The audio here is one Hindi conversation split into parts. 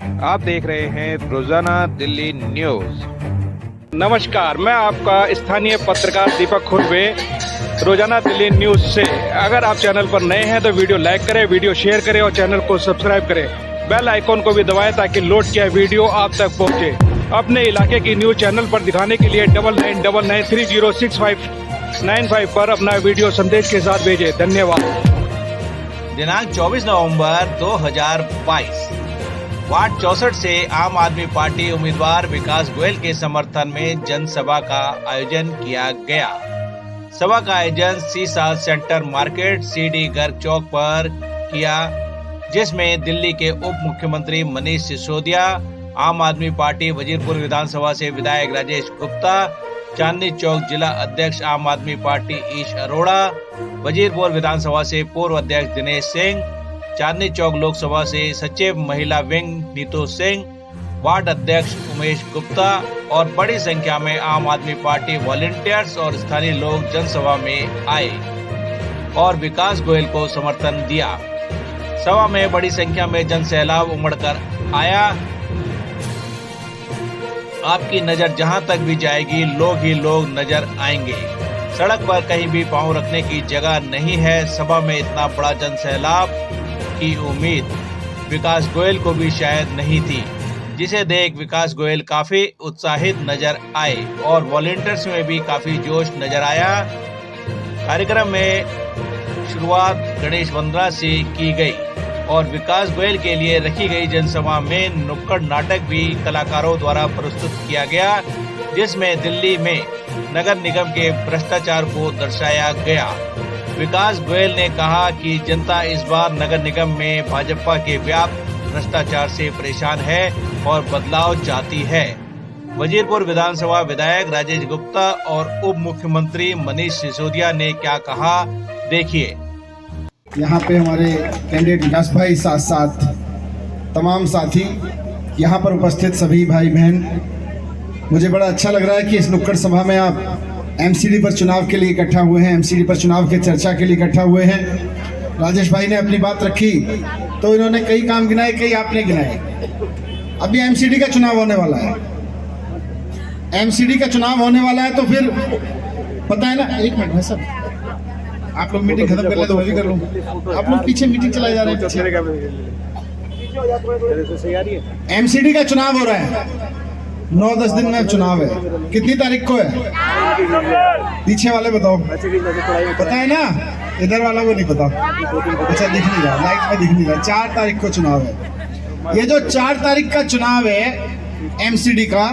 आप देख रहे हैं रोजाना दिल्ली न्यूज। नमस्कार, मैं आपका स्थानीय पत्रकार दीपक खुरवे, रोजाना दिल्ली न्यूज से। अगर आप चैनल पर नए हैं तो वीडियो लाइक करें, वीडियो शेयर करें और चैनल को सब्सक्राइब करें। बेल आइकॉन को भी दबाएं ताकि लोड किया वीडियो आप तक पहुंचे। अपने इलाके की न्यूज चैनल पर दिखाने के लिए 9999306595 पर अपना वीडियो संदेश के साथ भेजें। धन्यवाद। दिनांक 24 नवंबर 2022 वार्ड 64 से आम आदमी पार्टी उम्मीदवार विकास गोयल के समर्थन में जनसभा का आयोजन किया गया। सभा का आयोजन सीसा सेंटर मार्केट सीडी गर्ग चौक पर किया, जिसमें दिल्ली के उप मुख्यमंत्री मनीष सिसोदिया, आम आदमी पार्टी वजीरपुर विधानसभा से विधायक राजेश गुप्ता, चांदनी चौक जिला अध्यक्ष आम आदमी पार्टी ईश अरोड़ा, वजीरपुर विधानसभा से पूर्व अध्यक्ष दिनेश सिंह, चांदनी चौक लोकसभा से सचिव महिला विंग नीतू सिंह, वार्ड अध्यक्ष उमेश गुप्ता और बड़ी संख्या में आम आदमी पार्टी वॉलंटियर्स और स्थानीय लोग जनसभा में आए और विकास गोयल को समर्थन दिया। सभा में बड़ी संख्या में जनसैलाब उमड़कर आया। आपकी नजर जहां तक भी जाएगी, लोग ही लोग नजर आएंगे। सड़क पर कहीं भी पांव रखने की जगह नहीं है। सभा में इतना बड़ा जनसैलाब की उम्मीद विकास गोयल को भी शायद नहीं थी, जिसे देख विकास गोयल काफी उत्साहित नजर आए और वॉलंटियर्स में भी काफी जोश नजर आया। कार्यक्रम में शुरुआत गणेश वंदना से की गई और विकास गोयल के लिए रखी गई जनसभा में नुक्कड़ नाटक भी कलाकारों द्वारा प्रस्तुत किया गया, जिसमें दिल्ली में नगर निगम के भ्रष्टाचार को दर्शाया गया। विकास गोयल ने कहा कि जनता इस बार नगर निगम में भाजपा के व्यापक भ्रष्टाचार से परेशान है और बदलाव चाहती है। वजीरपुर विधानसभा विधायक राजेश गुप्ता और उप मुख्यमंत्री मनीष सिसोदिया ने क्या कहा, देखिए। यहाँ पे हमारे कैंडिडेट विकास भाई, साथ साथ तमाम साथी, यहाँ पर उपस्थित सभी भाई बहन, मुझे बड़ा अच्छा लग रहा है कि इस नुक्कड़ सभा में आप एमसीडी पर चुनाव के लिए इकट्ठा हुए हैं, एमसीडी पर चुनाव के चर्चा के लिए इकट्ठा हुए हैं। राजेश भाई ने अपनी बात रखी तो इन्होंने कई काम गिनाए, कई आपने गिनाए। अभी एमसीडी का चुनाव होने वाला है, एमसीडी का चुनाव होने वाला है, तो फिर पता है ना। एक मिनट भाई साहब, आप लोग मीटिंग खत्म कर ले तो मैं भी कर लूँ। आप लोग पीछे मीटिंग चलाए जा रहे हैं। एमसीडी का चुनाव हो रहा है, 9-10 दिन में चुनाव है। कितनी तारीख को है? पीछे वाले बताओ, पता है ना? इधर वाला को नहीं पता। अच्छा, दिख नहीं रहा, लाइट में दिख नहीं रहा। 4 तारीख को चुनाव है। ये जो 4 तारीख का चुनाव है एमसीडी का,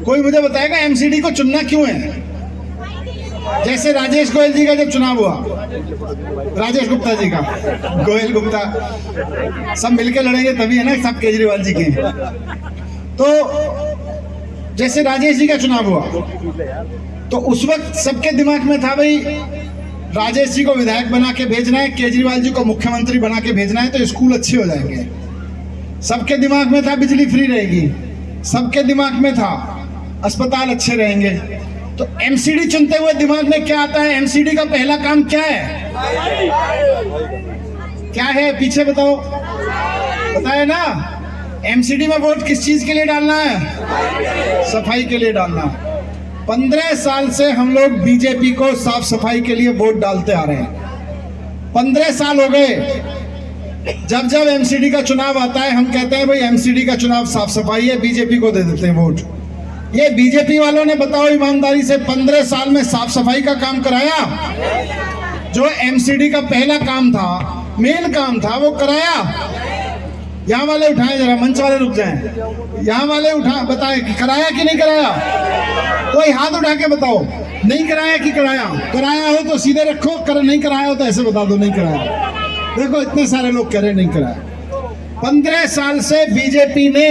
कोई मुझे बताएगा एमसीडी को चुनना क्यों है? जैसे राजेश गोयल जी का जब चुनाव हुआ, राजेश गुप्ता जी का, गोयल गुप्ता सब मिलके लड़ेंगे तभी है ना, सब केजरीवाल जी के। तो जैसे राजेश जी का चुनाव हुआ तो उस वक्त सबके दिमाग में था, भाई राजेश जी को विधायक बना के भेजना है, केजरीवाल जी को मुख्यमंत्री बना के भेजना है तो स्कूल अच्छे हो जाएंगे। सबके दिमाग में था बिजली फ्री रहेगी, सबके दिमाग में था अस्पताल अच्छे रहेंगे। तो एमसीडी चुनते हुए दिमाग में क्या आता है? एमसीडी का पहला काम क्या है? क्या है? पीछे बताओ, बताए ना। एमसीडी में वोट किस चीज के लिए डालना है? सफाई के लिए डालना। 15 साल से हम लोग बीजेपी को साफ सफाई के लिए वोट डालते आ रहे हैं। 15 साल हो गए। जब जब एमसीडी का चुनाव आता है हम कहते हैं भाई एमसीडी का चुनाव साफ सफाई है, बीजेपी को दे देते हैं वोट। ये बीजेपी वालों ने बताओ ईमानदारी से 15 साल में साफ सफाई का काम कराया? जो एमसीडी का पहला काम था, मेन काम था, वो कराया? यहाँ वाले उठाएं जरा, मंच वाले रुक जाएं। यहाँ वाले उठा बताएं कि कराया कि नहीं कराया? कोई हाथ उठा के बताओ, नहीं कराया कि कराया? कराया हो तो सीधे रखो, नहीं कराया हो तो ऐसे बता दो नहीं कराया। देखो इतने सारे लोग कह रहे नहीं कराया। 15 साल से बीजेपी ने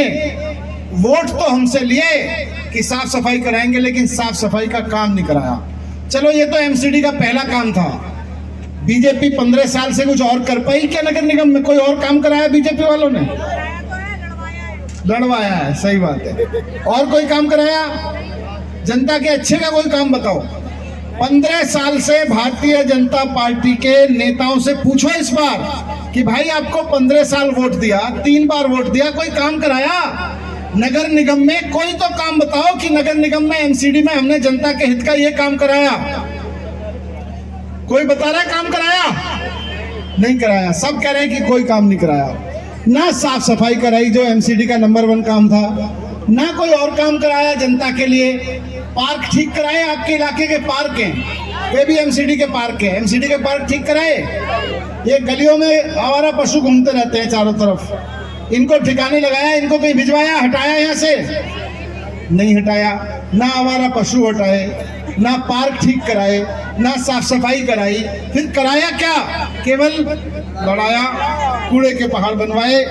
वोट तो हमसे लिए कि साफ सफाई कराएंगे, लेकिन साफ सफाई का काम नहीं कराया। चलो ये तो एमसीडी का पहला काम था। बीजेपी 15 साल से कुछ और कर पाई क्या नगर निगम में? कोई और काम कराया बीजेपी वालों ने? लड़वाया है, सही बात है। और कोई काम कराया? जनता के अच्छे का कोई काम बताओ। 15 साल से भारतीय जनता पार्टी के नेताओं से पूछो इस बार कि भाई आपको 15 साल वोट दिया, 3 बार वोट दिया, कोई काम कराया? नगर निगम में कोई तो काम बताओ कि नगर निगम में एमसीडी में हमने जनता के हित का ये काम कराया। कोई बता रहा है काम कराया? नहीं कराया। सब कह रहे हैं कि कोई काम नहीं कराया। ना साफ सफाई कराई जो एमसीडी का नंबर 1 काम था, ना कोई और काम कराया जनता के लिए। पार्क ठीक कराए, आपके इलाके के पार्क हैं, वे भी एमसीडी के पार्क हैं, एमसीडी के पार्क ठीक कराए। ये गलियों में आवारा पशु घूमते रहते हैं चारों तरफ, इनको ठिकाने लगाया, इनको कहीं भिजवाया, हटाया यहाँ से? नहीं हटाया। ना आवारा पशु हटाए, ना पार्क ठीक कराए, ना साफ सफाई कराई। फिर कराया क्या? केवल लड़ाया, कूड़े के पहाड़ बनवाए,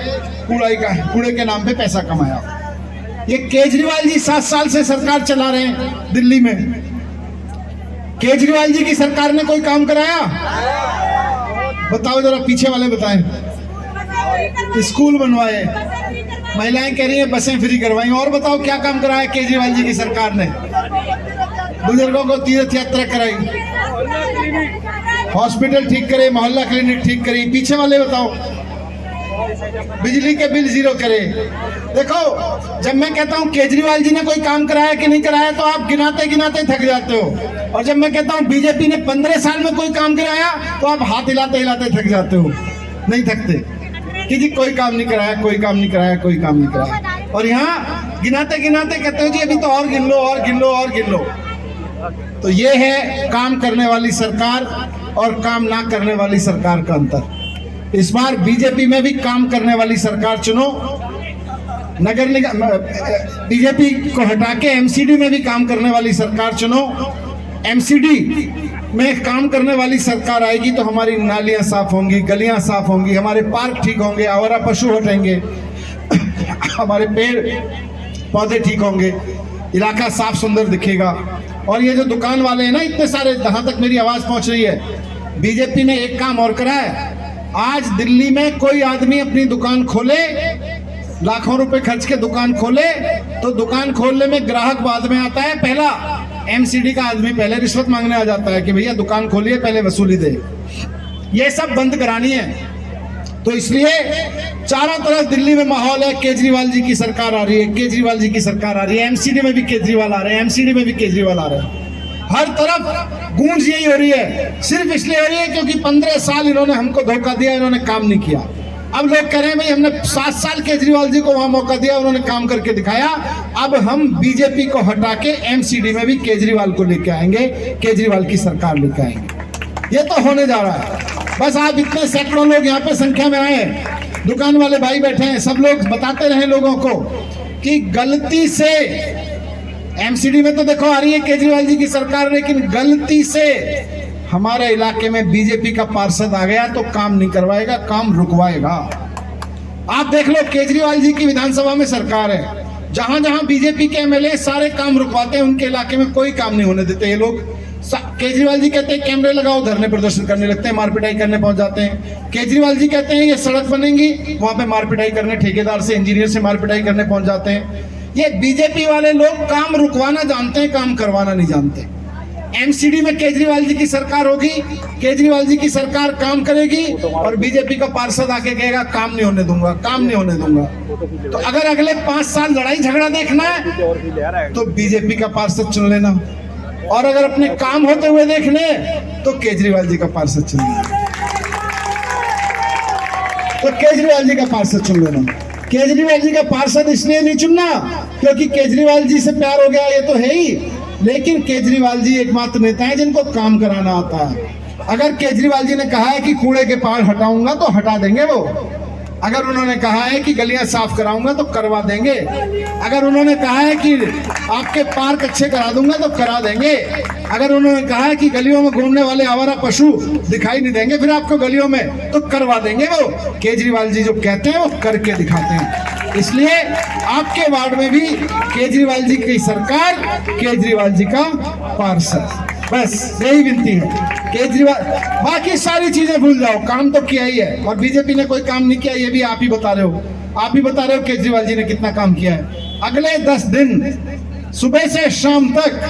कूड़े के नाम पे पैसा कमाया। ये केजरीवाल जी 7 साल से सरकार चला रहे हैं दिल्ली में। केजरीवाल जी की सरकार ने कोई काम कराया? बताओ जरा, पीछे वाले बताएं। स्कूल बनवाए, महिलाएं कह रही हैं बसें फ्री करवाई। और बताओ क्या काम कराया केजरीवाल जी की सरकार ने? बुजुर्गों को तीर्थ यात्रा कराई, हॉस्पिटल ठीक करे, मोहल्ला क्लिनिक ठीक करी। पीछे वाले बताओ। बिजली के बिल 0 करे। देखो, जब मैं कहता हूं केजरीवाल जी ने कोई काम कराया कि नहीं कराया तो आप गिनाते गिनाते थक जाते हो, और जब मैं कहता हूं बीजेपी ने 15 साल में कोई काम कराया तो आप हाथ हिलाते हिलाते थक जाते हो। नहीं थकते कि जी कोई काम नहीं कराया, कोई काम नहीं कराया, कोई काम नहीं कराया। और यहाँ गिनाते गिनाते कहते हो जी अभी तो और गिन लो, और गिन लो, और गिन लो। तो ये है काम करने वाली सरकार और काम ना करने वाली सरकार का अंतर। इस बार बीजेपी में भी काम करने वाली सरकार चुनो। नगर निगम बीजेपी को हटा के एमसीडी में भी काम करने वाली सरकार चुनो। एमसीडी में काम करने वाली सरकार आएगी तो हमारी नालियां साफ होंगी, गलियां साफ होंगी, हमारे पार्क ठीक होंगे, आवारा पशु हटेंगे, हमारे पेड़ पौधे ठीक होंगे, इलाका साफ सुंदर दिखेगा। और ये जो दुकान वाले हैं ना इतने सारे, जहां तक मेरी आवाज पहुंच रही है, बीजेपी ने एक काम और करा है। आज दिल्ली में कोई आदमी अपनी दुकान खोले, लाखों रुपए खर्च के दुकान खोले, तो दुकान खोलने में ग्राहक बाद में आता है, पहला एमसीडी का आदमी पहले रिश्वत मांगने आ जाता है कि भैया दुकान खोलिए, पहले वसूली दे। ये सब बंद करानी है। तो इसलिए चारों तरफ दिल्ली में माहौल है, केजरीवाल जी की सरकार आ रही है, केजरीवाल जी की सरकार आ रही है। एमसीडी में भी केजरीवाल आ रहे हैं, एमसीडी में भी केजरीवाल आ रहे हैं। हर तरफ गूंज यही हो रही है। सिर्फ इसलिए हो रही है क्योंकि 15 साल इन्होंने हमको धोखा दिया, इन्होंने काम नहीं किया। अब लोग कह रहे हैं भाई हमने 7 साल केजरीवाल जी को वहां मौका दिया, उन्होंने काम करके दिखाया। अब हम बीजेपी को हटा के एमसीडी में भी केजरीवाल को लेके आएंगे, केजरीवाल की सरकार लेके आएंगे। ये तो होने जा रहा है। बस आप इतने सैकड़ों लोग यहाँ पे संख्या में आए, दुकान वाले भाई बैठे हैं, सब लोग बताते रहे लोगों को कि गलती से एमसीडी में तो देखो आ रही है केजरीवाल जी की सरकार, लेकिन गलती से हमारे इलाके में बीजेपी का पार्षद आ गया तो काम नहीं करवाएगा, काम रुकवाएगा। आप देख लो, केजरीवाल जी की विधानसभा में सरकार है, जहां जहां बीजेपी के एमएलए सारे काम रुकवाते हैं, उनके इलाके में कोई काम नहीं होने देते ये लोग। केजरीवाल जी कहते हैं कैमरे लगाओ, धरने प्रदर्शन करने लगते हैं, मारपिटाई करने पहुंच जाते हैं। केजरीवाल जी कहते हैं ये सड़क बनेंगी, वहां पे मारपिटाई करने, ठेकेदार से, इंजीनियर से मारपिटाई करने पहुंच जाते हैं। ये बीजेपी वाले लोग काम रुकवाना जानते हैं, काम करवाना नहीं जानते। एमसीडी में केजरीवाल जी की सरकार होगी, केजरीवाल जी की सरकार काम करेगी, और बीजेपी का पार्षद आके कहेगा काम नहीं होने दूंगा, काम नहीं होने दूंगा। तो अगर अगले 5 साल लड़ाई झगड़ा देखना है तो बीजेपी का पार्षद चुन लेना, और अगर अपने काम होते हुए देखने तो केजरीवाल जी का पार्षद चुन लेना, तो केजरीवाल जी का पार्षद चुन लेना। केजरीवाल जी का पार्षद इसलिए नहीं चुनना क्योंकि केजरीवाल जी से प्यार हो गया, ये तो है ही, लेकिन केजरीवाल जी एकमात्र नेता है जिनको काम कराना आता है। अगर केजरीवाल जी ने कहा है कि कूड़े के पहाड़ हटाऊंगा तो हटा देंगे वो। अगर उन्होंने कहा है कि गलियां साफ कराऊंगा तो करवा देंगे। अगर उन्होंने कहा है कि आपके पार्क अच्छे करा दूंगा तो करा देंगे। अगर उन्होंने कहा है कि गलियों में घूमने वाले आवारा पशु दिखाई नहीं देंगे फिर आपको गलियों में, तो करवा देंगे वो। केजरीवाल जी जो कहते हैं वो करके दिखाते हैं। इसलिए आपके वार्ड में भी केजरीवाल जी की सरकार, केजरीवाल जी का पार्षद, बस यही विनती है। केजरीवाल, बाकी सारी चीजें भूल जाओ, काम तो किया ही है। और बीजेपी ने कोई काम नहीं किया, ये भी आप ही बता रहे हो। आप ही बता रहे हो केजरीवाल जी ने कितना काम किया है। अगले 10 दिन सुबह से शाम तक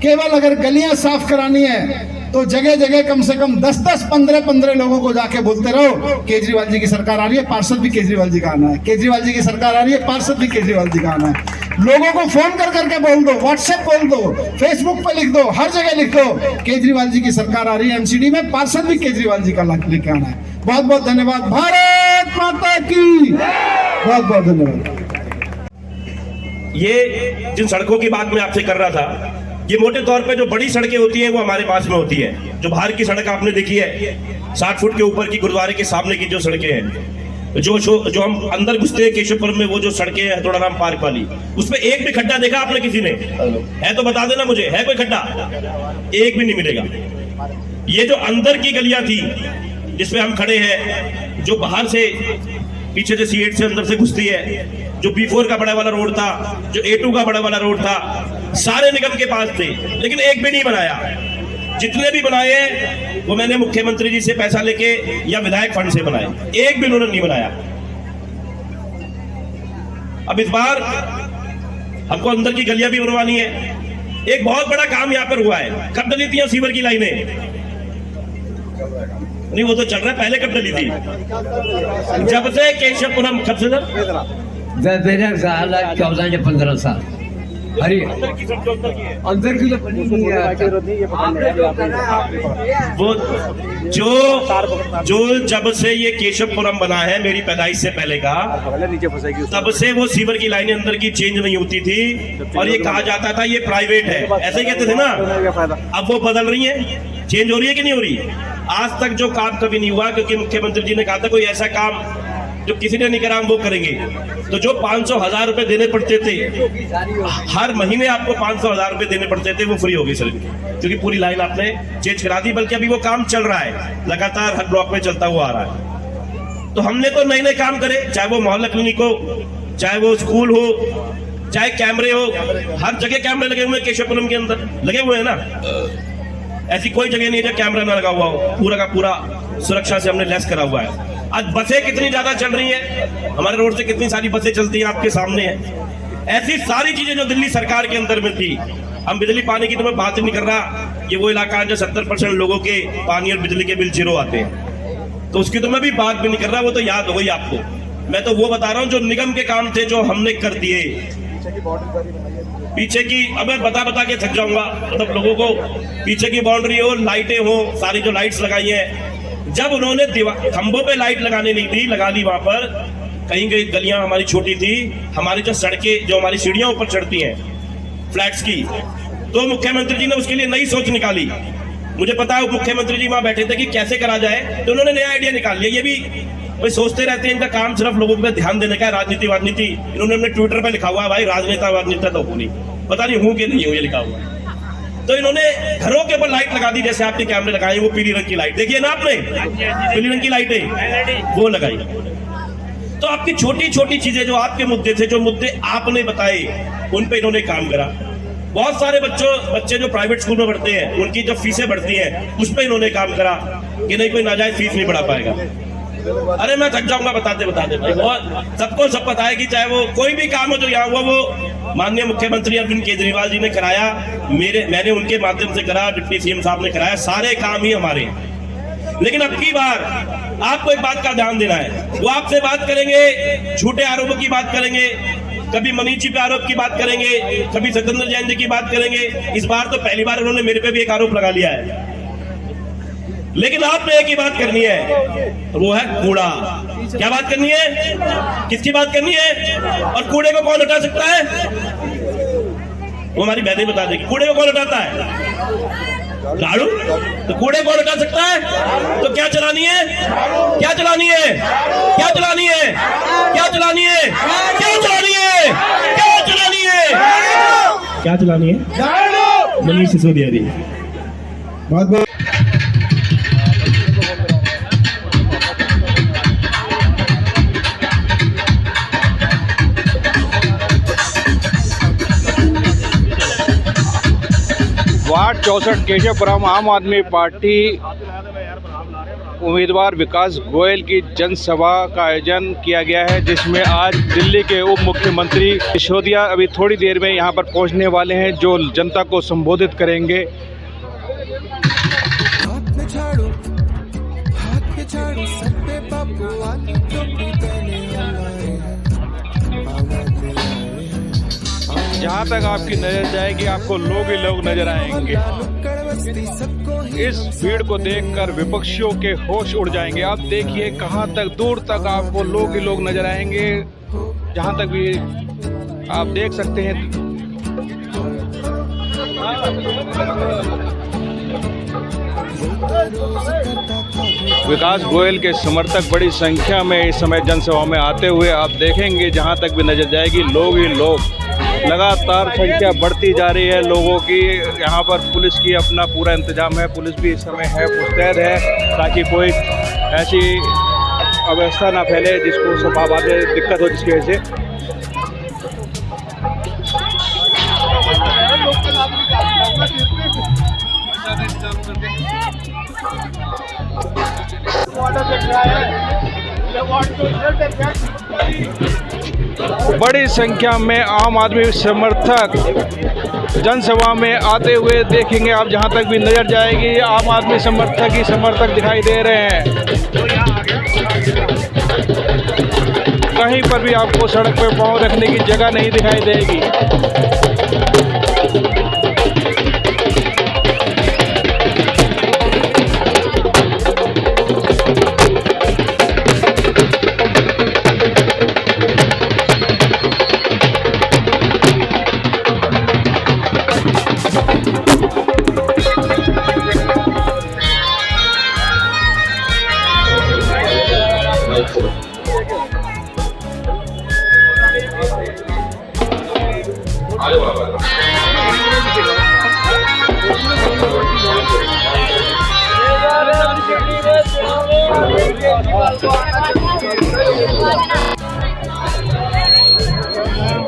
केवल अगर गलियां साफ करानी है तो जगह जगह कम से कम 10-10, 15-15 लोगों को जाके बोलते रहो केजरीवाल जी की सरकार आ रही है, पार्षद भी केजरीवाल जी का आना है, केजरीवाल जी की सरकार आ रही है, पार्षद भी केजरीवाल जी का आना है। लोगों को फोन कर करके बोल दो, व्हाट्सएप बोल दो, फेसबुक पे लिख दो, हर जगह लिख दो केजरीवाल जी की सरकार आ रही है एमसीडी में, पार्षद भी केजरीवाल जी का लेके आना है। बहुत बहुत धन्यवाद। भारत माता की बहुत बहुत धन्यवाद। ये जिन सड़कों की बात मैं आपसे कर रहा था, ये मोटे तौर पे जो बड़ी सड़कें होती हैं वो हमारे पास में होती है। जो बाहर की सड़क आपने देखी है 60 फुट के ऊपर की, गुरुद्वारे के सामने की जो सड़कें हैं, जो हम अंदर घुसते हैं केशवपुरम में, वो जो सड़कें हैं थोड़ा पार्क वाली, उसमें एक भी खड्डा देखा आपने किसी ने? है तो बता देना मुझे, है कोई खड्डा? एक भी नहीं मिलेगा। ये जो अंदर की गलियां थी जिसमें हम खड़े हैं, जो बाहर से पीछे से C8 से अंदर से घुसती है, जो B4 का बड़ा वाला रोड था, जो A2 का बड़ा वाला रोड था, सारे निगम के पास थे, लेकिन एक भी नहीं बनाया। जितने भी बनाए वो मैंने मुख्यमंत्री जी से पैसा लेके या विधायक फंड से बनाए, एक भी उन्होंने नहीं बनाया। अब इस बार हमको अंदर की गलियां भी बनवानी है। एक बहुत बड़ा काम यहाँ पर हुआ है। कब डली थी सीवर की लाइनें? नहीं, वो तो चल रहा है, पहले कब डली थी? जब से केशवपुरम, कब से सर? 14 या 15 साल। अरे अंदर की तो बनी नहीं है। वो जो जब से ये केशवपुरम बना है, मेरी पैदाइश से पहले का, तब से वो सीवर की लाइनें अंदर की चेंज नहीं होती थी और ये कहा जाता था ये प्राइवेट है, ऐसे ही कहते थे ना। अब वो बदल रही है, चेंज हो रही है कि नहीं हो रही? आज तक जो काम कभी नहीं हुआ, क्योंकि मुख्यमंत्री जी ने कहा था कोई ऐसा काम जो किसी ने नहीं करा हम वो करेंगे। तो जो 500,000 रुपए देने पड़ते थे, हर महीने आपको 500,000 रुपए देने पड़ते थे, वो फ्री हो गई सर, क्योंकि पूरी लाइन आपने चेंज करा दी। बल्कि अभी वो काम चल रहा है, लगातार हर ब्लॉक में चलता हुआ आ रहा है। तो हमने तो नए नए काम करे, चाहे वो मोहल्ला क्लिनिक हो, चाहे वो स्कूल हो, चाहे कैमरे हो, हर जगह कैमरे लगे हुए हैं। केशवपुरम के अंदर लगे हुए हैं ना, ऐसी कोई जगह नहीं है जहाँ कैमरा ना लगा हुआ हो। पूरा का पूरा सुरक्षा से हमने लेस करा हुआ है। आज बसें कितनी ज्यादा चल रही हैं, हमारे रोड से कितनी सारी बसें चलती हैं, आपके सामने है। ऐसी सारी चीजें जो दिल्ली सरकार के अंदर में थी। हम बिजली पानी की तो मैं बात ही नहीं कर रहा, ये वो इलाका है जो 70% लोगों के पानी और बिजली के बिल 0 आते हैं, तो उसकी तो मैं भी बात भी नहीं कर रहा, वो तो याद हो गई आपको। मैं तो वो बता रहा हूँ जो निगम के काम थे, जो हमने कर दिए। पीछे की, अब मैं बता के थक जाऊंगा, मतलब लोगों को पीछे की बाउंड्री हो, लाइटें हो, सारी जो लाइट्स लगाई हैं, जब उन्होंने खंभों पे लाइट लगाने नहीं दी, लगा दी वहां पर। कहीं कहीं गलियां हमारी छोटी थी, हमारी जो सड़कें, जो हमारी सीढ़ियां ऊपर चढ़ती हैं फ्लैट्स की, तो मुख्यमंत्री जी ने उसके लिए नई सोच निकाली। मुझे पता है मुख्यमंत्री जी वहां बैठे थे कि कैसे करा जाए, तो उन्होंने नया आइडिया निकाल लिया। ये भी भाई सोचते रहते हैं, इनका काम सिर्फ लोगों पे ध्यान देने का है, राजनीति वाजनीति। इन्होंने अपने ट्विटर पे लिखा हुआ है भाई राजनेता वाजनेता तो हूँ नहीं, पता नहीं हूँ कि नहीं हूँ, ये लिखा हुआ है। तो इन्होंने घरों के ऊपर लाइट लगा दी, जैसे आपने कैमरे लगाए, वो पीली रंग की लाइट देखिए ना आपने, पीली रंग की लाइटें वो लगाई। तो आपकी छोटी छोटी चीजें जो आपके मुद्दे थे, जो मुद्दे आपने बताए, उन पे इन्होंने काम करा। बहुत सारे बच्चे जो प्राइवेट स्कूल में पढ़ते हैं, उनकी जो फीसें बढ़ती हैं, उस पर इन्होंने काम करा कि नहीं कोई नाजायज फीस नहीं बढ़ा पाएगा। अरे मैं थक जाऊंगा बताते भाई, बहुत सबको सब पता है कि चाहे वो कोई भी काम हो जो यहाँ हुआ, वो माननीय मुख्यमंत्री अरविंद केजरीवाल जी ने कराया, मैंने उनके माध्यम से करा, डिप्टी सीएम साहब ने कराया, सारे काम ही हमारे हैं। लेकिन अब की बार आपको एक बात का ध्यान देना है, वो आपसे बात करेंगे, झूठे आरोपों की बात करेंगे, कभी मनीष जी पे आरोप की बात करेंगे, कभी सत्येंद्र जैन जी की बात करेंगे। इस बार तो पहली बार उन्होंने मेरे पे भी एक आरोप लगा लिया है। लेकिन आपने एक ही बात करनी है, वो है कूड़ा। क्या बात करनी है? किसकी बात करनी है? और कूड़े को कौन हटा सकता है? वो हमारी बहनें बता देगी, कूड़े को कौन हटाता है? झाड़ू। तो कूड़े कौन हटा सकता है? तो क्या चलानी है? क्या चलानी है? क्या चलानी है? क्या चलानी है? क्या चलानी है? क्या चलानी है? क्या चलानी है? मनीष सिसोदिया जी। बहुत बहुत वार्ड 64 केशवपुरम आम आदमी पार्टी उम्मीदवार विकास गोयल की जनसभा का आयोजन किया गया है, जिसमें आज दिल्ली के उप मुख्यमंत्री सिसोदिया अभी थोड़ी देर में यहां पर पहुंचने वाले हैं, जो जनता को संबोधित करेंगे। जहाँ तक आपकी नजर जाएगी आपको लोग ही लोग नजर आएंगे। इस भीड़ को देखकर विपक्षियों के होश उड़ जाएंगे। आप देखिए कहाँ तक दूर तक आपको लोग ही लोग नजर आएंगे। जहाँ तक भी आप देख सकते हैं। विकास गोयल के समर्थक बड़ी संख्या में इस समय जनसभा में आते हुए आप देखेंगे। जहां तक भी नजर जाएगी लोग ही लोग, लगातार संख्या बढ़ती जा रही है लोगों की। यहां पर पुलिस की अपना पूरा इंतजाम है, पुलिस भी इस समय है मुस्तैद है ताकि कोई ऐसी अवस्था ना फैले जिसको सभा बाद में दिक्कत हो, जिसकी वजह से बड़ी संख्या में आम आदमी समर्थक जनसभा में आते हुए देखेंगे आप। जहां तक भी नजर जाएगी आम आदमी समर्थक ही समर्थक दिखाई दे रहे हैं। कहीं पर भी आपको सड़क पर पांव रखने की जगह नहीं दिखाई देगी।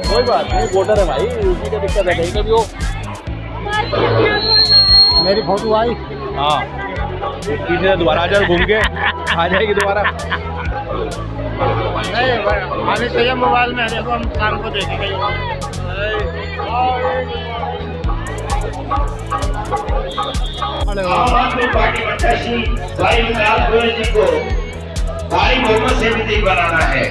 कोई बात नहीं, वोटर है भाई, उसी का दिक्कत है। कहीं का भी हो मेरी फोटो आई, हाँ पीछे दोबारा आ जाओ, घूम के आ जाएगी दोबारा। नहीं आने चाहिए मोबाइल में, देखो हम काम को देखेंगे। आम आदमी पार्टी प्रत्याशी भाई विकास गोयल जी को भारी बहुमत से विजयी बनाना है।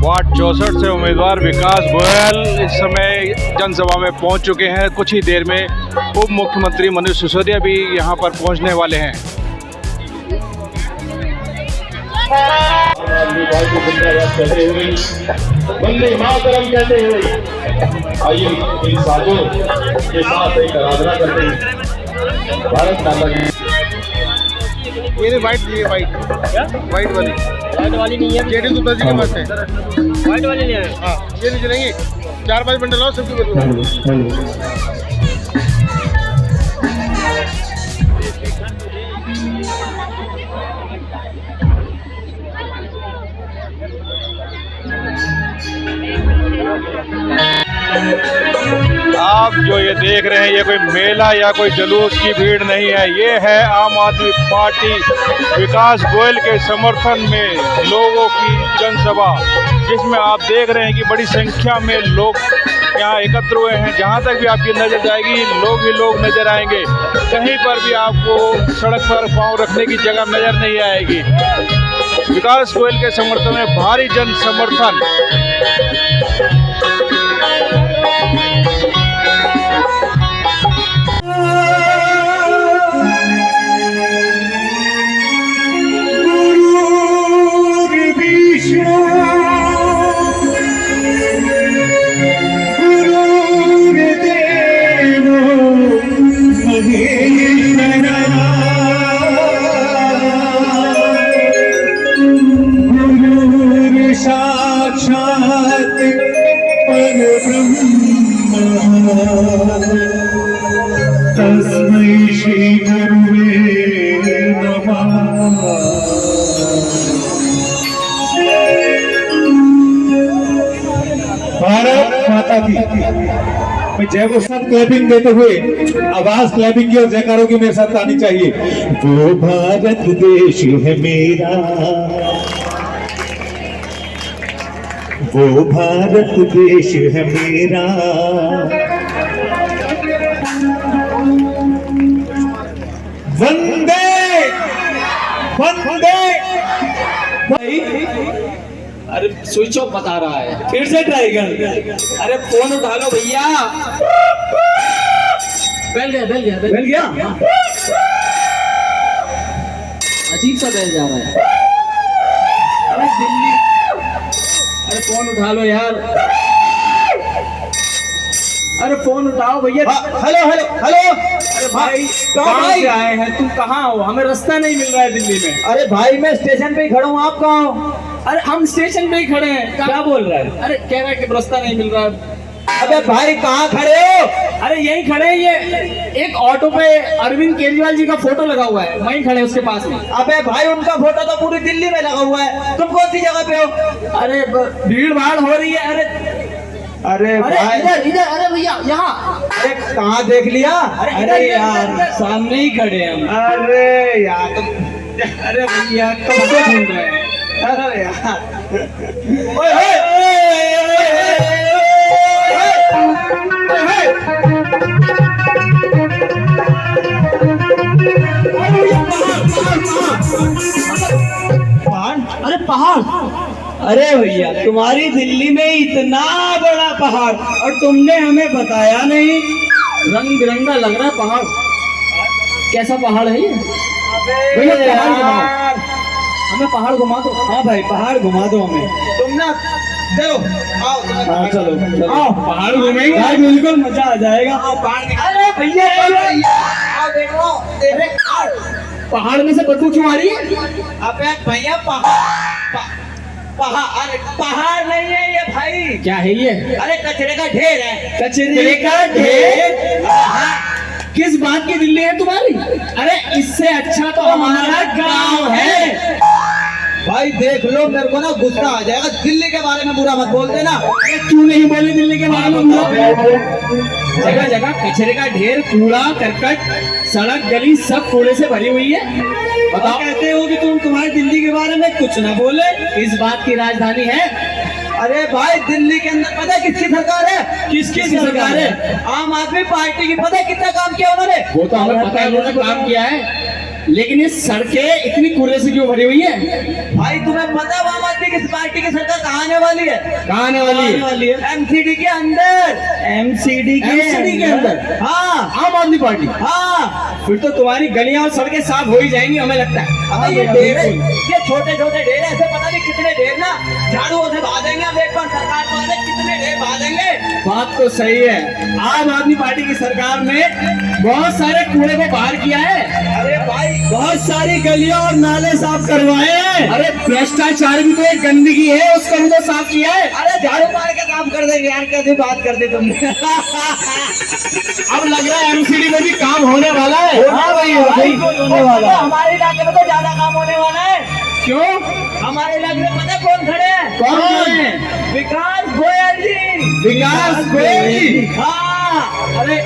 वार्ड 64 से उम्मीदवार विकास गोयल इस समय जनसभा में पहुंच चुके हैं। कुछ ही देर में उप मुख्यमंत्री मनीष सिसोदिया भी यहां पर पहुंचने वाले हैं। वंदे मातरम कहते हुए आइए इन साजों के साथ एक आराधना करते हैं। भारत माता की। ये वाइट वाली वाइट वाली नहीं है, जेडी सुपर जी के पास है। वाइट वाली नहीं है, हाँ ये नहीं चलेंगे। 4-5 बंडल लाओ सबके बदले। आप जो ये देख रहे हैं ये कोई मेला या कोई जुलूस की भीड़ नहीं है, ये है आम आदमी पार्टी विकास गोयल के समर्थन में लोगों की जनसभा, जिसमें आप देख रहे हैं कि बड़ी संख्या में लोग यहाँ एकत्र हुए हैं। जहाँ तक भी आपकी नज़र जाएगी लोग ही लोग नजर आएंगे। कहीं पर भी आपको सड़क पर पाँव रखने की जगह नजर नहीं आएगी। विकास गोयल के समर्थन में भारी जन समर्थन। साक्षात परब्रह्म तस्मै श्री गुरुवे नमः। भारत माता की जय को साथ क्लैपिंग देते हुए आवाज क्लैपिंग की और जयकारों की मेरे साथ आनी चाहिए। वो भारत देश है मेरा, वो भारत देश है मेरा। स्विच ऑफ बता रहा है। फिर से ट्राई कर। अरे फोन उठा लो भैया। बैल गया। मिल गया। अजीब सा बैल जा रहा है। अरे दिल्ली, अरे फोन उठा लो यार। अरे फोन उठाओ भैया। Hello hello hello. अरे भाई कहाँ से आए हैं, तुम कहाँ हो? हमें रास्ता नहीं मिल रहा है दिल्ली में। अरे भाई मैं स्टेशन पे ही खड़ा हूँ, आप कहाँ हो? अरे हम स्टेशन पे ही खड़े हैं। क्या बोल रहा है? अरे कह रहा है कि रास्ता नहीं मिल रहा है। अबे भाई कहाँ खड़े हो? अरे यही खड़े हैं, ये एक ऑटो पे अरविंद केजरीवाल जी का फोटो लगा हुआ है, वहीं खड़े हैं उसके पास में। अबे भाई उनका फोटो तो पूरी दिल्ली में लगा हुआ है, तुम कौन सी जगह पे हो? अरे भीड़ भाड़ हो रही है। अरे अरे अरे भाई इधर अरे भैया यहाँ। अरे कहाँ देख लिया? अरे यार सामने ही खड़े हम। अरे यार अरे भैया कब से ढूंढ रहे हैं? अरे यार ओए ओए पहाड़। अरे पहाड़। अरे भैया तुम्हारी दिल्ली में इतना बड़ा पहाड़ और तुमने हमें बताया नहीं। रंग बिरंगा लग रहा है पहाड़। कैसा पहाड़ है ये? भैया पहाड़ घुमाओ, हमें पहाड़ घुमा दो। हाँ भाई पहाड़ घुमा दो हमें। तुम ना चलो आओ। हाँ चलो आओ पहाड़ घूमेंगे। भाई बिल्कुल मजा आ जाएगा। अरे भैया आओ देखो। अरे पहाड़ में से बदबू क्यों आ रही है? अबे भैया पहाड़ नहीं है ये भाई। क्या है ये? अरे कचरे का ढेर है। कचरे का ढेर? किस बात की दिल्ली है तुम्हारी? अरे इससे अच्छा तो हमारा गांव है। भाई देख लो, मेरे को ना गुस्सा आ जाएगा। दिल्ली के बारे में बुरा मत बोल देना। क्यों नहीं बोले दिल्ली के बारे में? जगह जगह कचरे का ढेर, कूड़ा करकट, सड़क गली सब कूड़े से भरी हुई है। बताओ कहते हो कि तुम्हारी दिल्ली के बारे में कुछ ना बोले। इस बात की राजधानी है। अरे भाई दिल्ली के अंदर पता है किसकी सरकार है? किसकी सरकार है? आम आदमी पार्टी की। पता है कितना काम किया उन्होंने? वो तो हमें पता है, उन्होंने काम किया है, लेकिन ये सड़कें इतनी कूड़े से क्यों भरी हुई है? भाई तुम्हें पता है आम आदमी की पार्टी की सरकार कहाँ आने वाली है? कहाँ आने वाली है? एमसीडी के अंदर। एमसीडी के अंदर? हाँ आम आदमी पार्टी। हाँ। फिर तो तुम्हारी गलियां और सड़कें साफ हो ही जाएंगी, हमें लगता है। अबे ये ढेर, ये छोटे छोटे ढेर ऐसे पता नहीं कितने ढेर ना झाड़ू से बहा देंगे हम एक बार सरकार को। कितने ढेर बहा देंगे। बात तो सही है, आम आदमी पार्टी की सरकार ने बहुत सारे कूड़े को बाहर किया है। अरे भाई बहुत सारी गलियां और नाले साफ करवाए हैं। अरे भ्रष्टाचार भी तो एक गंदगी है, उसको भी तो साफ किया है। अरे झाड़ू मार के काम कर देंगे यार, कैसे बात कर दी तुमने। अब लग रहा है एमसीडी में भी काम होने वाला है। हाँ भाई होने वाला। हमारे इलाके में तो ज्यादा काम होने वाला है। क्यों? हमारे इलाके में पता है कौन खड़े हैं? कौन है? विकास गोयल जी। विकास गोयल जी? हाँ। अरे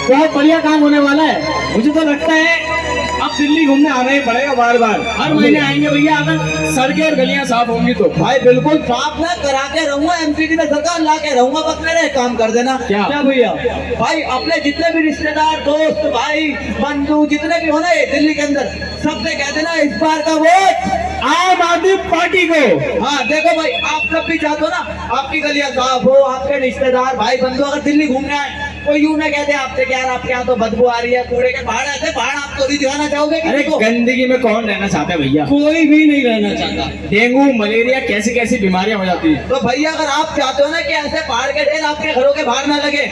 बहुत बढ़िया काम होने वाला है। मुझे तो लगता है अब दिल्ली घूमने आना ही पड़ेगा बार बार। हर महीने आएंगे भैया, अगर सड़कें और गलियां साफ होंगी तो। भाई बिल्कुल साफ ना करा के रहूंगा, एमसीडी में सरकार ला के रहूंगा, बस मेरे काम कर देना। क्या भैया? भाई अपने जितने भी रिश्तेदार, दोस्त, भाई, बंधु जितने भी हो ना ये दिल्ली के अंदर, सबसे कह देना इस बार का वोट आम आदमी पार्टी को। हाँ देखो भाई, आप सब भी चाहते हो ना आपकी गलियां साफ हो, आपके रिश्तेदार भाई बंधु अगर दिल्ली घूमने आए, कोई यूं ना कहते आपसे क्या, आपके यहाँ तो बदबू आ रही है, कूड़े के पहाड़ ऐसे पहाड़ आप तो नहीं दिखाना चाहोगे? अरे गंदगी में कौन रहना चाहता है भैया? कोई भी नहीं रहना चाहता। डेंगू, मलेरिया, कैसी कैसी बीमारियां हो जाती है। तो भैया अगर आप चाहते हो ना कि ऐसे पहाड़ के ढेर आपके घरों के बाहर ना लगे,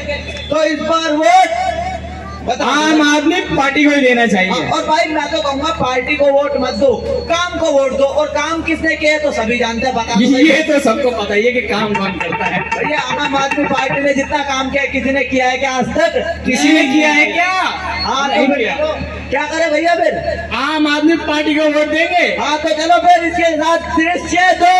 तो इस बार वोट आम आदमी पार्टी को ही देना चाहिए। और भाई मैं तो कहूंगा पार्टी को वोट मत दो, काम को वोट दो। और काम किसने किया तो सभी जानते हैं, बता दो। ये तो सबको पता ही है कि काम कौन करता है। भैया आम आदमी पार्टी ने जितना काम किया किसी ने किया है क्या आज तक? किसी ने किया है क्या? हाँ नहीं तो किया। क्या करे भैया फिर? आम आदमी पार्टी को वोट देंगे। हाँ तो चलो फिर इसके साथ दृश्य दो।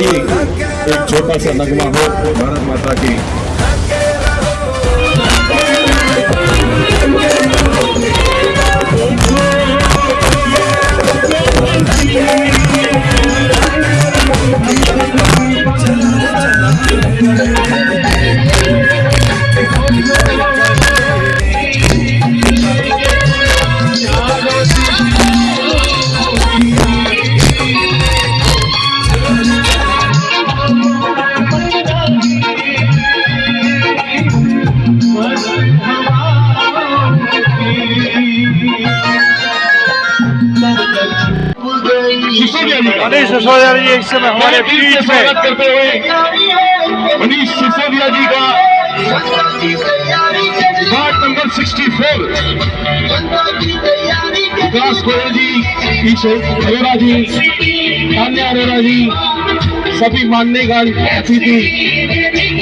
एक छोटा सा नगमा हो भारत माता की। मनीष सिसोदिया जी इस समय हमारे दिल से बीच में स्वागत करते हुए मनीष सिसोदिया जी का वार्ड नंबर 64 विकास गोयल जी, ईश्वर अरोड़ा जी, तान्या अरोड़ा जी, सभी माननीयगण अतिथि,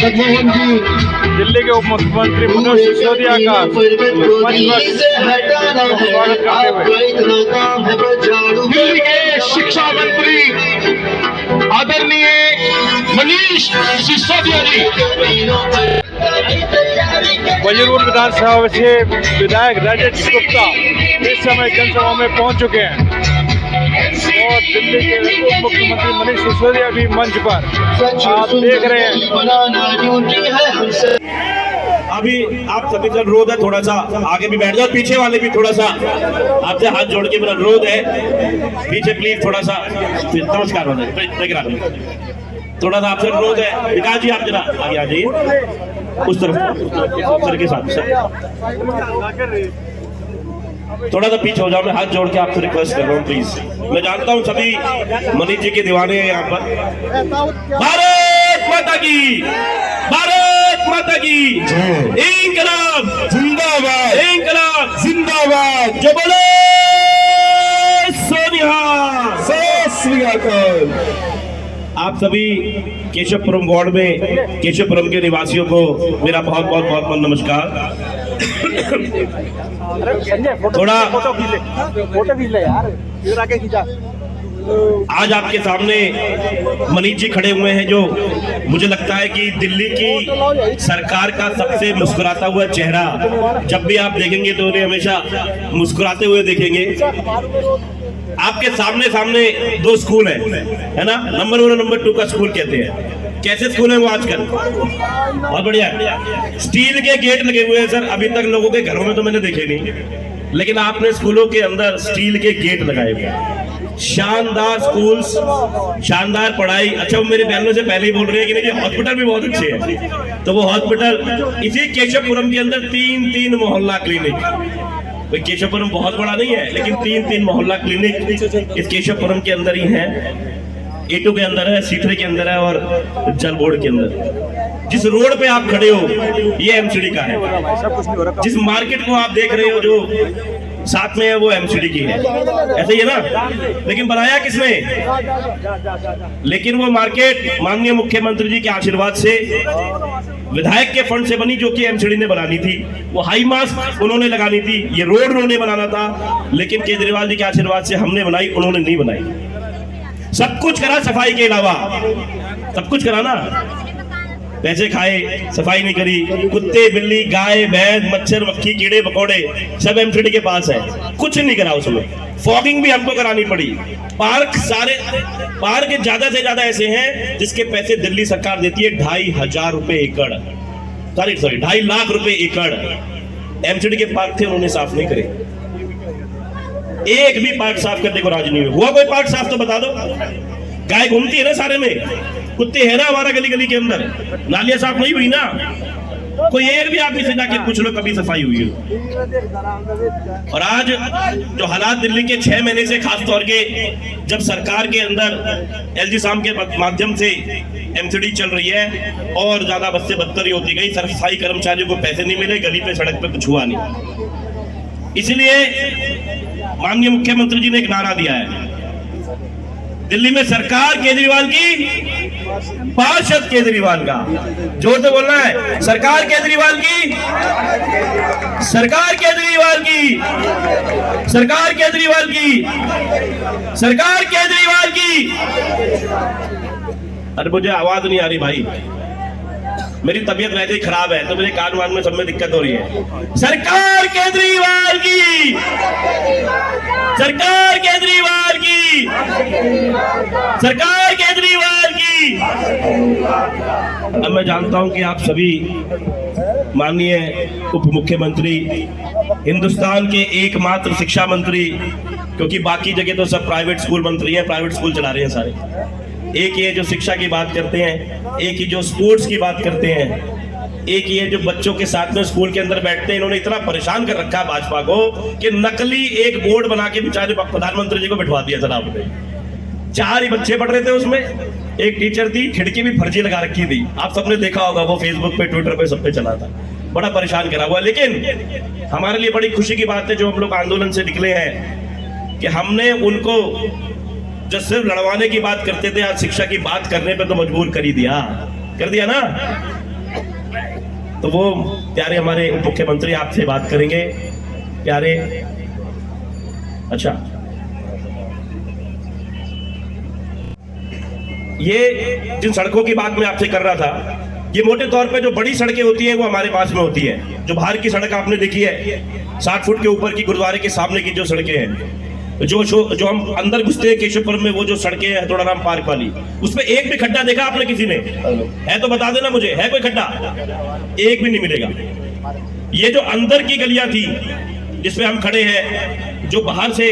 जगमोहन जी, दिल्ली के उप मुख्यमंत्री मनोज सिसोदिया का मंच पर स्वागत करते हुए दिल्ली के शिक्षा मंत्री आदरणीय मनीष सिसोदिया जी, वजीरपुर विधानसभा से विधायक राजेश गुप्ता इस समय जनसभा में पहुंच चुके हैं और दिल्ली के उप मुख्यमंत्री मनीष सिसोदिया भी मंच पर आप देख रहे हैं। अभी आप सभी से अनुरोध है, थोड़ा सा आगे भी बैठ जाओ, पीछे वाले भी थोड़ा सा आपसे हाथ जोड़ के मेरा अनुरोध है, पीछे प्लीज थोड़ा सा। नमस्कार थोड़ा सा आपसे अनुरोध है, विकास जी आप जरा आगे आ जाइए, उस तरफ सर के साथ सर। थोड़ा सा पीछे हो जाओ, मैं हाथ जोड़ के आपसे रिक्वेस्ट कर रहा हूँ प्लीज। मैं जानता हूँ सभी मनीष जी के दीवाने हैं यहाँ पर। भारत माता की, भारत माता की इंकलाब जिंदाबाद, इंकलाब जिंदाबाद, जो बोले सोनिया। आप सभी केशवपुरम वार्ड में केशवपुरम के निवासियों को मेरा बहुत बहुत बहुत बहुत नमस्कार। थोड़ा फोटो खींच ले यार, इधर आके खींचा। आज आपके सामने मनीष जी खड़े हुए हैं, जो मुझे लगता है कि दिल्ली की सरकार का सबसे मुस्कुराता हुआ चेहरा। जब भी आप देखेंगे तो उन्हें हमेशा मुस्कुराते हुए देखेंगे। आपके सामने सामने दो स्कूल है ना, नंबर 1 और नंबर 2 का स्कूल कहते हैं। कैसे स्कूल है वो आजकल? बहुत बढ़िया। स्टील के गेट लगे हुए हैं सर, अभी तक लोगों के घरों में तो मैंने देखे नहीं, लेकिन आपने स्कूलों के अंदर स्टील के गेट लगाए हुए हैं। शानदार स्कूल्स, शानदार पढ़ाई। अच्छा, वो मेरे बहनों से पहले ही बोल रहे हैं कि नहीं हॉस्पिटल भी बहुत अच्छे हैं, तो वो हॉस्पिटल इसी केशवपुरम के अंदर 3 मोहल्ला क्लिनिक। भाई केशवपुरम बहुत बड़ा नहीं है, लेकिन 3 मोहल्ला क्लिनिक इस केशवपुरम के अंदर ही है। A2 के अंदर है, C3 के अंदर है और जल बोर्ड के अंदर। जिस रोड पे आप खड़े हो ये एमसीडी का है। जिस मार्केट को आप देख रहे हो जो साथ में है वो एमसीडी की है, ऐसे ही है ना। लेकिन बनाया किसने? लेकिन वो मार्केट माननीय मुख्यमंत्री जी के आशीर्वाद से, विधायक के फंड से बनी, जो कि एमसीडी ने बनानी थी। वो हाई मास्क उन्होंने लगानी थी, ये रोड उन्होंने बनाना था, लेकिन केजरीवाल जी के आशीर्वाद से हमने बनाई, उन्होंने नहीं बनाई। सब कुछ करा सफाई के अलावा, सब कुछ करा ना, पैसे खाए, सफाई नहीं करी। कुत्ते बिल्ली गाय भैंस मच्छर मक्खी कीड़े मकोड़े सब एमसीडी के पास है, कुछ नहीं करा उसमें। फॉगिंग भी हमको करानी पड़ी। पार्क पार्क ज्यादा से ज्यादा ऐसे हैं जिसके पैसे दिल्ली सरकार देती है 2,500 रुपए एकड़, सॉरी 2.5 लाख रुपए एकड़। एमसीडी के पार्क थे, उन्होंने साफ नहीं करे। एक भी पार्क साफ करने को राजी नहीं हुआ। कोई पार्क साफ तो बता दो। गाय घूमती है ना सारे में, कुत्ते हैं ना हमारा गली गली के अंदर, नालियां साफ नहीं हुई ना। कोई एक भी आदमी से जाके पूछ लो कभी सफाई हुई है। और आज जो हालात दिल्ली के 6 महीने से, खास तौर के जब सरकार के अंदर एलजी साहब के माध्यम से एमसीडी चल रही है और ज्यादा बद से बदतरी होती गई, सफाई कर्मचारियों को पैसे नहीं मिले, गली पे सड़क पे कुछ हुआ नहीं। इसलिए माननीय मुख्यमंत्री जी ने एक नारा दिया है, दिल्ली में सरकार केजरीवाल की, पार्षद केजरीवाल का। जोर से बोलना है, सरकार केजरीवाल की, सरकार केजरीवाल की, सरकार केजरीवाल की, सरकार केजरीवाल की। अरे मुझे आवाज नहीं आ रही भाई, मेरी तबीयत वैसे ही खराब है, तो मेरे कान वान में सब में दिक्कत हो रही है। सरकार केजरीवाल की, सरकार केजरीवाल की, सरकार केजरीवाल की। अब मैं जानता हूं कि आप सभी माननीय उप मुख्यमंत्री, हिंदुस्तान के एकमात्र शिक्षा मंत्री, क्योंकि बाकी जगह तो सब प्राइवेट स्कूल मंत्री हैं, प्राइवेट स्कूल चला रहे हैं सारे। एक ये जो शिक्षा की बात करते हैं, एक ही जो स्पोर्ट्स की बात करते हैं, एक ये जो बच्चों के साथ में स्कूल के अंदर बैठते हैं। इन्होंने इतना परेशान कर रखा है भाजपा को कि नकली एक बोर्ड बना के बेचारे प्रधानमंत्री जी को बिठवा दिया जनाब ने। 4 ही बच्चे पढ़ रहे थे उसमें, एक टीचर थी, खिड़की भी फर्जी लगा रखी थी। आप सबने देखा होगा, वो फेसबुक पे, ट्विटर पे, सब पे चला था। बड़ा परेशान करा हुआ। लेकिन हमारे लिए बड़ी खुशी की बात है जो हम लोग आंदोलन से निकले हैं कि हमने उनको जो सिर्फ लड़वाने की बात करते थे, आज शिक्षा की बात करने पे तो मजबूर कर ही दिया, कर दिया ना। तो वो प्यारे हमारे उप मुख्यमंत्री आपसे बात करेंगे। प्यारे, अच्छा, ये जिन सड़कों की बात मैं आपसे कर रहा था, ये मोटे तौर पे जो बड़ी सड़कें होती हैं वो हमारे पास में होती है। जो बाहर की सड़क आपने देखी है 60 फुट के ऊपर की, गुरुद्वारे के सामने की जो सड़कें हैं, जो हम अंदर घुसते हैं केशवपुरम में, वो जो सड़कें हैं थोड़ाराम पार्क वाली, उसमें एक भी खड्डा देखा आपने किसी ने? है तो बता देना मुझे, है कोई खड्डा? एक भी नहीं मिलेगा। ये जो अंदर की गलियां थी जिसमें हम खड़े हैं, जो बाहर से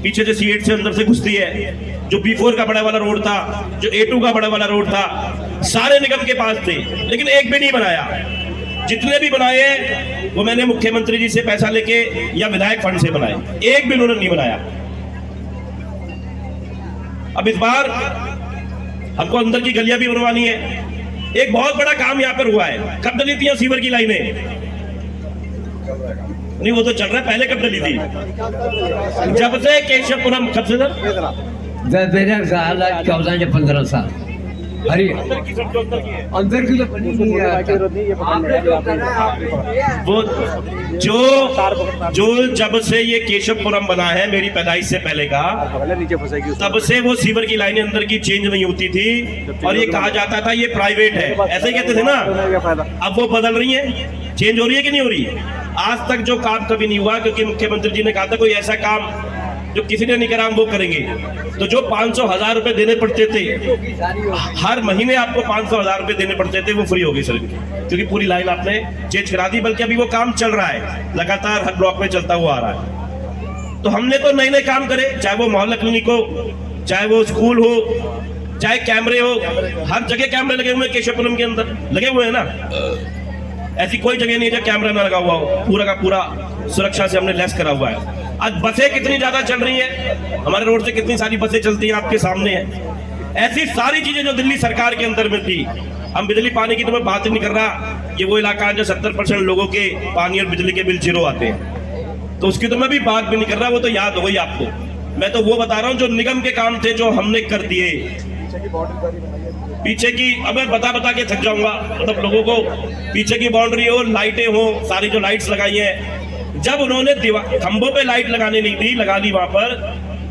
पीछे से C8 से अंदर से घुसती है, जो B4 का बड़ा वाला रोड था, जो A2 का बड़ा वाला रोड था, सारे निगम के पास थे, लेकिन एक भी नहीं बनाया। जितने भी बनाए हैं वो मैंने मुख्यमंत्री जी से पैसा लेके या विधायक फंड से बनाए, एक भी उन्होंने नहीं बनाया। अब इस बार हमको अंदर की गलियां भी बनवानी है। एक बहुत बड़ा काम यहाँ पर हुआ है। कब डली थी सीवर की लाइनें? नहीं, वो तो चल रहा है, पहले कब डली थी? जब से केशवपुरम, कब से सर? 14 या 15 साल। अरे अंदर की तो वो जो जब से ये केशवपुरम बना है, मेरी पैदाइश से पहले का, तब से वो सीवर की लाइनें अंदर की चेंज नहीं होती थी और ये कहा जाता था ये प्राइवेट है, ऐसे ही कहते थे ना। अब वो बदल रही है, चेंज हो रही है कि नहीं हो रही? आज तक जो काम कभी नहीं हुआ, क्योंकि मुख्यमंत्री जी ने कहा था कोई ऐसा काम जो किसी ने नहीं करा हम वो करेंगे। तो जो 500,000 रुपए देने पड़ते थे, हर महीने आपको 500,000 रुपए देने पड़ते थे, वो फ्री हो गई सर, क्योंकि पूरी लाइन आपने चेंज करा दी। बल्कि अभी वो काम चल रहा है, लगातार हर ब्लॉक में चलता हुआ आ रहा है। तो हमने तो नए नए काम करे, चाहे वो मोहल्ला क्लिनिक हो, चाहे वो स्कूल हो, चाहे कैमरे हो, हर जगह कैमरे लगे हुए हैं। केशवपुरम के अंदर लगे हुए हैं ना, ऐसी कोई जगह नहीं है जहाँ कैमरा ना लगा हुआ हो। पूरा का पूरा सुरक्षा से हमने लेस करा हुआ है। आज बसें कितनी ज्यादा चल रही हैं, हमारे रोड से कितनी सारी बसें चलती हैं, आपके सामने है। ऐसी सारी चीजें जो दिल्ली सरकार के अंदर में थी। हम बिजली पानी की तो मैं बात ही नहीं कर रहा, ये वो इलाका है जो 70% लोगों के पानी और बिजली के बिल 0 आते हैं, तो उसकी तो मैं भी बात भी नहीं कर रहा, वो तो याद हो गई आपको। मैं तो वो बता रहा हूँ जो निगम के काम थे, जो हमने कर दिए। पीछे की, अब मैं बता के थक जाऊंगा, मतलब लोगों को पीछे की बाउंड्री हो, लाइटें हो, सारी जो लाइट्स लगाई हैं, जब उन्होंने खंभों पे लाइट लगाने नहीं दी, लगा दी वहां पर।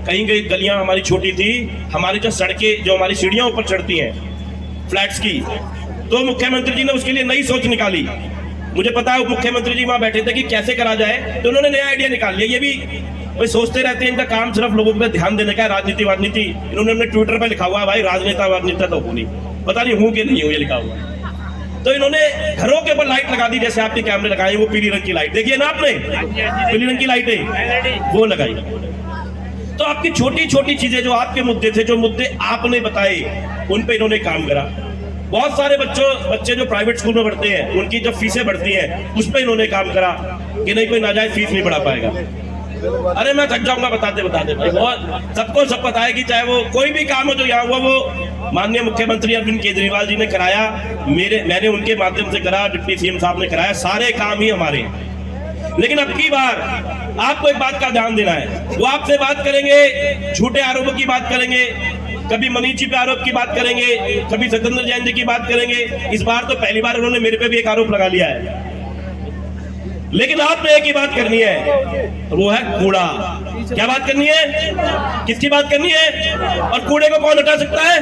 कहीं कहीं गलियां हमारी छोटी थी, हमारी जो सड़कें, जो हमारी सीढ़ियां ऊपर चढ़ती हैं फ्लैट्स की, तो मुख्यमंत्री जी ने उसके लिए नई सोच निकाली। मुझे पता है मुख्यमंत्री जी वहां बैठे थे कि कैसे करा जाए, तो उन्होंने नया आइडिया निकाल लिया। ये भी भाई सोचते रहते हैं, इनका काम सिर्फ लोगों पे ध्यान देने का है, राजनीति वाजनीति। इन्होंने अपने ट्विटर पे लिखा हुआ है भाई राजनेता वाजनेता तो हूं नहीं, पता नहीं हूं कि नहीं हूं, ये लिखा हुआ है। तो इन्होंने घरों के ऊपर लाइट लगा दी, जैसे आपके कैमरे लगाए, वो पीली रंग की लाइट देखिए ना आपने, पीली रंग की लाइटें वो लगाई। तो आपकी छोटी छोटी चीजें जो आपके मुद्दे थे, जो मुद्दे आपने बताए, उन पे इन्होंने काम करा। बहुत सारे बच्चे जो प्राइवेट स्कूल में पढ़ते हैं, उनकी जब फीसें बढ़ती हैं, उस पर इन्होंने काम करा कि नहीं, कोई नाजायज फीस नहीं बढ़ा पाएगा। अरे मैं थक जाऊंगा बताते भाई, बहुत सबको सब पता है कि चाहे वो कोई भी काम हो जो यहाँ हुआ, वो माननीय मुख्यमंत्री अरविंद केजरीवाल जी ने कराया, मैंने उनके माध्यम से करा, डिप्टी CM साहब ने कराया, सारे काम ही हमारे। लेकिन अब की बार आपको एक बात का ध्यान देना है, वो आपसे बात करेंगे, झूठे आरोपों की बात करेंगे, कभी मनीष जी पे आरोप की बात करेंगे, कभी सत्येंद्र जैन जी की बात करेंगे। इस बार तो पहली बार उन्होंने मेरे पे भी एक आरोप लगा लिया है। लेकिन आपने एक ही बात करनी है, वो है कूड़ा। क्या बात करनी है? किसकी बात करनी है? और कूड़े को कौन हटा सकता है?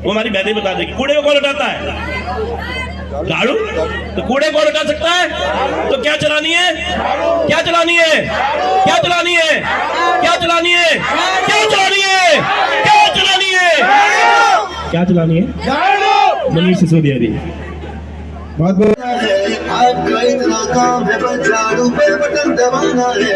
वो हमारी बहनें बता देगी। कूड़े को कौन हटाता है? झाड़ू। तो कूड़े कौन हटा सकता है? तो क्या चलानी है? क्या चलानी है? क्या चलानी है? क्या चलानी है? क्या चलानी है? क्या चलानी है? क्या चलानी है? मनीष सिसोदिया जी। बहुत बहुत आपका इतना काम है, बस झाड़ू पे बटन दबाना है।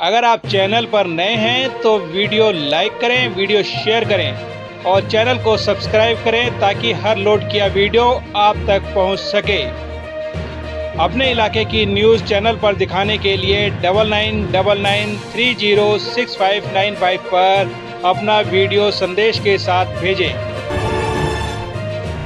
अगर आप चैनल पर नए हैं तो वीडियो लाइक करें, वीडियो शेयर करें और चैनल को सब्सक्राइब करें ताकि हर लोड किया वीडियो आप तक पहुंच सके। अपने इलाके की न्यूज़ चैनल पर दिखाने के लिए 9999306595 पर अपना वीडियो संदेश के साथ भेजें।